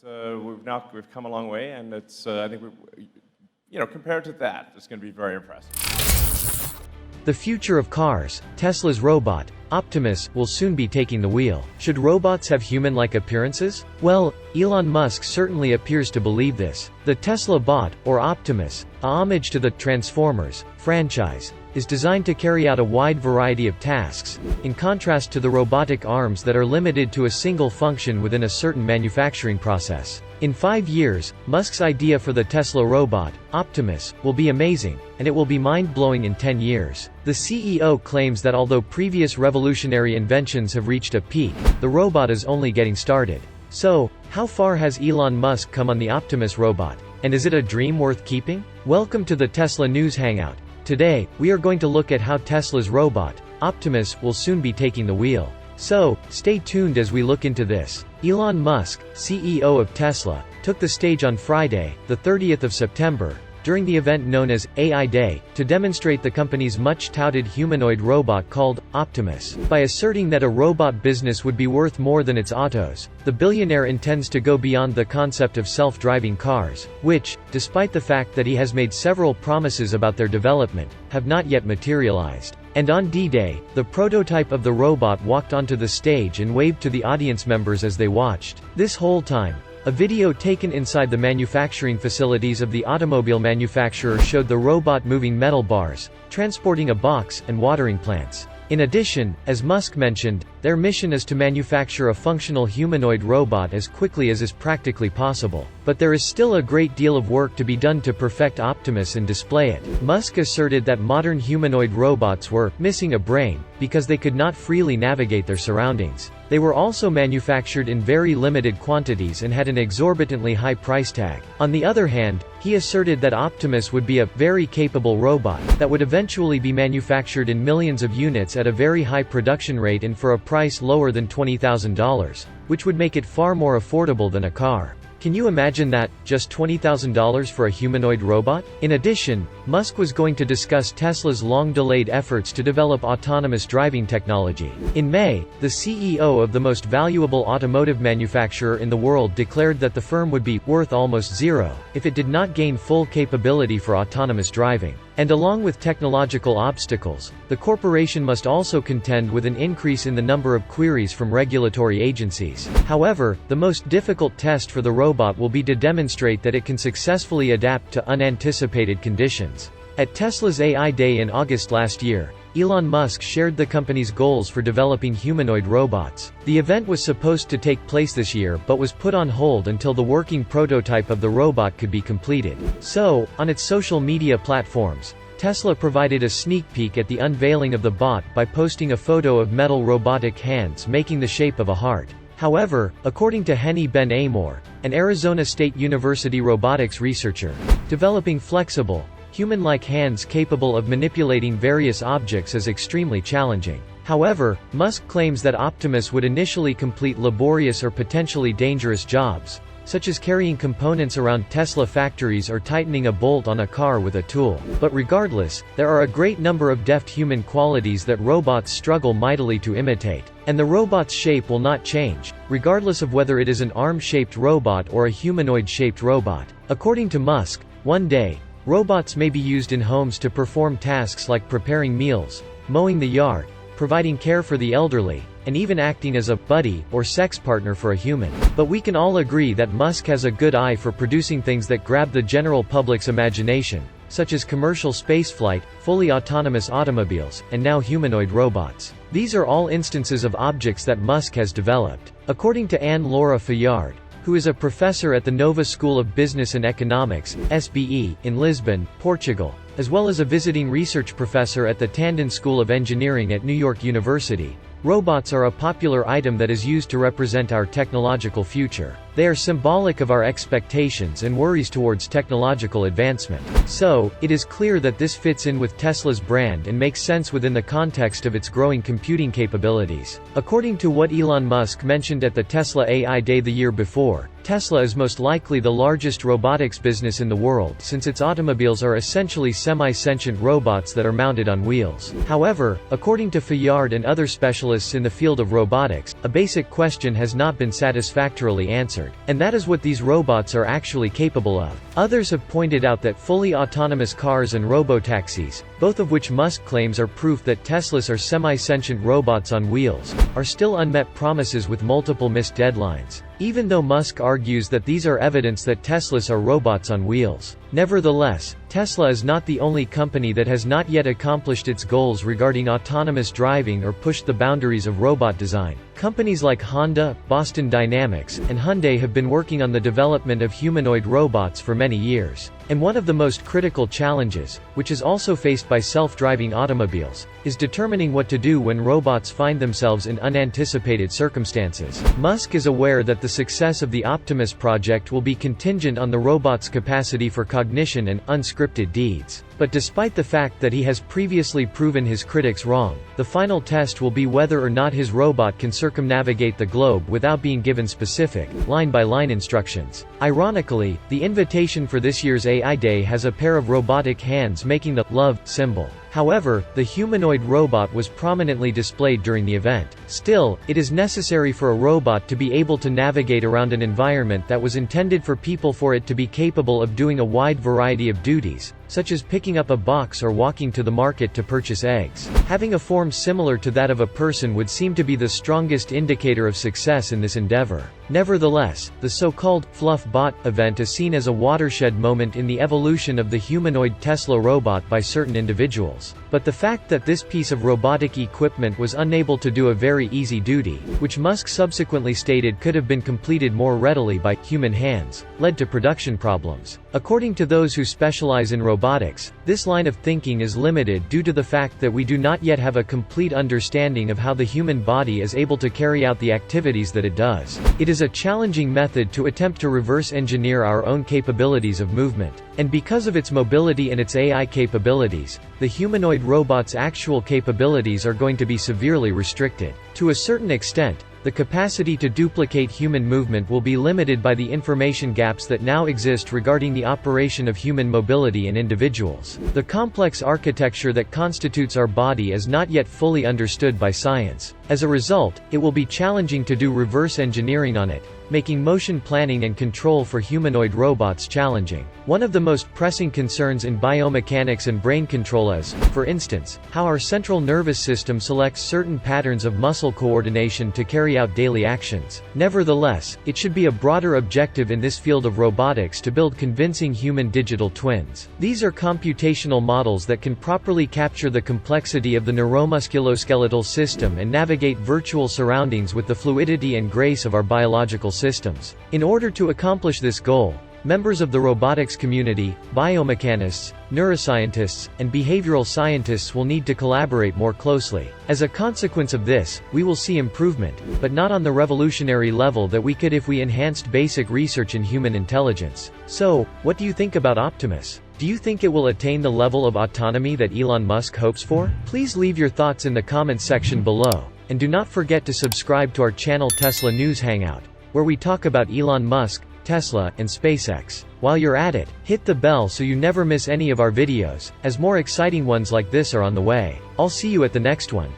we've come a long way, and it's I think compared to that, it's going to be very impressive. The future of cars, Tesla's robot, Optimus, will soon be taking the wheel. Should robots have human-like appearances? Well, Elon Musk certainly appears to believe this. The Tesla bot, or Optimus, a homage to the Transformers franchise, is designed to carry out a wide variety of tasks, in contrast to the robotic arms that are limited to a single function within a certain manufacturing process. In 5 years, Musk's idea for the Tesla robot, Optimus, will be amazing, and it will be mind-blowing in 10 years. The CEO claims that although previous revolutionary inventions have reached a peak, the robot is only getting started. So, how far has Elon Musk come on the Optimus robot? And is it a dream worth keeping? Welcome to the Tesla News Hangout. Today, we are going to look at how Tesla's robot, Optimus, will soon be taking the wheel. So, stay tuned as we look into this. Elon Musk, CEO of Tesla, took the stage on Friday, the 30th of September, during the event known as AI Day, to demonstrate the company's much-touted humanoid robot called Optimus. By asserting that a robot business would be worth more than its autos, the billionaire intends to go beyond the concept of self-driving cars, which, despite the fact that he has made several promises about their development, have not yet materialized. And on D-Day, the prototype of the robot walked onto the stage and waved to the audience members as they watched. This whole time, a video taken inside the manufacturing facilities of the automobile manufacturer showed the robot moving metal bars, transporting a box, and watering plants. In addition, as Musk mentioned, their mission is to manufacture a functional humanoid robot as quickly as is practically possible. But there is still a great deal of work to be done to perfect Optimus and display it. Musk asserted that modern humanoid robots were missing a brain, because they could not freely navigate their surroundings. They were also manufactured in very limited quantities and had an exorbitantly high price tag. On the other hand, he asserted that Optimus would be a very capable robot that would eventually be manufactured in millions of units at a very high production rate and for a price lower than $20,000, which would make it far more affordable than a car. Can you imagine that, just $20,000 for a humanoid robot? In addition, Musk was going to discuss Tesla's long-delayed efforts to develop autonomous driving technology. In May, the CEO of the most valuable automotive manufacturer in the world declared that the firm would be worth almost zero if it did not gain full capability for autonomous driving. And along with technological obstacles, the corporation must also contend with an increase in the number of queries from regulatory agencies. However, the most difficult test for the robot will be to demonstrate that it can successfully adapt to unanticipated conditions. At Tesla's AI Day in August last year, Elon Musk shared the company's goals for developing humanoid robots. The event was supposed to take place this year but was put on hold until the working prototype of the robot could be completed. So, on its social media platforms, Tesla provided a sneak peek at the unveiling of the bot by posting a photo of metal robotic hands making the shape of a heart. However, according to Henny Ben Amor, an Arizona State University robotics researcher, developing flexible, human-like hands capable of manipulating various objects is extremely challenging. However, Musk claims that Optimus would initially complete laborious or potentially dangerous jobs, such as carrying components around Tesla factories or tightening a bolt on a car with a tool. But regardless, there are a great number of deft human qualities that robots struggle mightily to imitate. And the robot's shape will not change, regardless of whether it is an arm-shaped robot or a humanoid-shaped robot. According to Musk, one day, robots may be used in homes to perform tasks like preparing meals, mowing the yard, providing care for the elderly, and even acting as a buddy or sex partner for a human. But we can all agree that Musk has a good eye for producing things that grab the general public's imagination, such as commercial spaceflight, fully autonomous automobiles, and now humanoid robots. These are all instances of objects that Musk has developed. According to Anne-Laura Fayard, who is a professor at the Nova School of Business and Economics, SBE, in Lisbon, Portugal, as well as a visiting research professor at the Tandon School of Engineering at New York University, robots are a popular item that is used to represent our technological future. They are symbolic of our expectations and worries towards technological advancement. So, it is clear that this fits in with Tesla's brand and makes sense within the context of its growing computing capabilities. According to what Elon Musk mentioned at the Tesla AI Day the year before, Tesla is most likely the largest robotics business in the world since its automobiles are essentially semi-sentient robots that are mounted on wheels. However, according to Fayard and other specialists in the field of robotics, a basic question has not been satisfactorily answered. And that is what these robots are actually capable of. Others have pointed out that fully autonomous cars and robotaxis, both of which Musk claims are proof that Teslas are semi-sentient robots on wheels, are still unmet promises with multiple missed deadlines. Even though Musk argues that these are evidence that Teslas are robots on wheels. Nevertheless, Tesla is not the only company that has not yet accomplished its goals regarding autonomous driving or pushed the boundaries of robot design. Companies like Honda, Boston Dynamics, and Hyundai have been working on the development of humanoid robots for many years. And one of the most critical challenges, which is also faced by self-driving automobiles, is determining what to do when robots find themselves in unanticipated circumstances. Musk is aware that the success of the Optimus project will be contingent on the robot's capacity for cognition and unscripted deeds. But despite the fact that he has previously proven his critics wrong, the final test will be whether or not his robot can circumnavigate the globe without being given specific, line-by-line instructions. Ironically, the invitation for this year's AI Day has a pair of robotic hands making the love symbol. However, the humanoid robot was prominently displayed during the event. Still, it is necessary for a robot to be able to navigate around an environment that was intended for people, for it to be capable of doing a wide variety of duties, such as picking up a box or walking to the market to purchase eggs. Having a form similar to that of a person would seem to be the strongest indicator of success in this endeavor. Nevertheless, the so-called Fluff Bot event is seen as a watershed moment in the evolution of the humanoid Tesla robot by certain individuals. But the fact that this piece of robotic equipment was unable to do a very easy duty, which Musk subsequently stated could have been completed more readily by human hands, led to production problems. According to those who specialize in robotics, this line of thinking is limited due to the fact that we do not yet have a complete understanding of how the human body is able to carry out the activities that it does. It is a challenging method to attempt to reverse engineer our own capabilities of movement. And because of its mobility and its AI capabilities, the humanoid robot's actual capabilities are going to be severely restricted. To a certain extent, the capacity to duplicate human movement will be limited by the information gaps that now exist regarding the operation of human mobility in individuals. The complex architecture that constitutes our body is not yet fully understood by science. As a result, it will be challenging to do reverse engineering on it, making motion planning and control for humanoid robots challenging. One of the most pressing concerns in biomechanics and brain control is, for instance, how our central nervous system selects certain patterns of muscle coordination to carry out daily actions. Nevertheless, it should be a broader objective in this field of robotics to build convincing human digital twins. These are computational models that can properly capture the complexity of the neuromusculoskeletal system and navigate virtual surroundings with the fluidity and grace of our biological systems. In order to accomplish this goal, members of the robotics community, biomechanists, neuroscientists, and behavioral scientists will need to collaborate more closely. As a consequence of this, we will see improvement, but not on the revolutionary level that we could if we enhanced basic research in human intelligence. So, what do you think about Optimus? Do you think it will attain the level of autonomy that Elon Musk hopes for? Please leave your thoughts in the comments section below, and do not forget to subscribe to our channel Tesla News Hangout, where we talk about Elon Musk, Tesla, and SpaceX. While you're at it, hit the bell so you never miss any of our videos, as more exciting ones like this are on the way. I'll see you at the next one.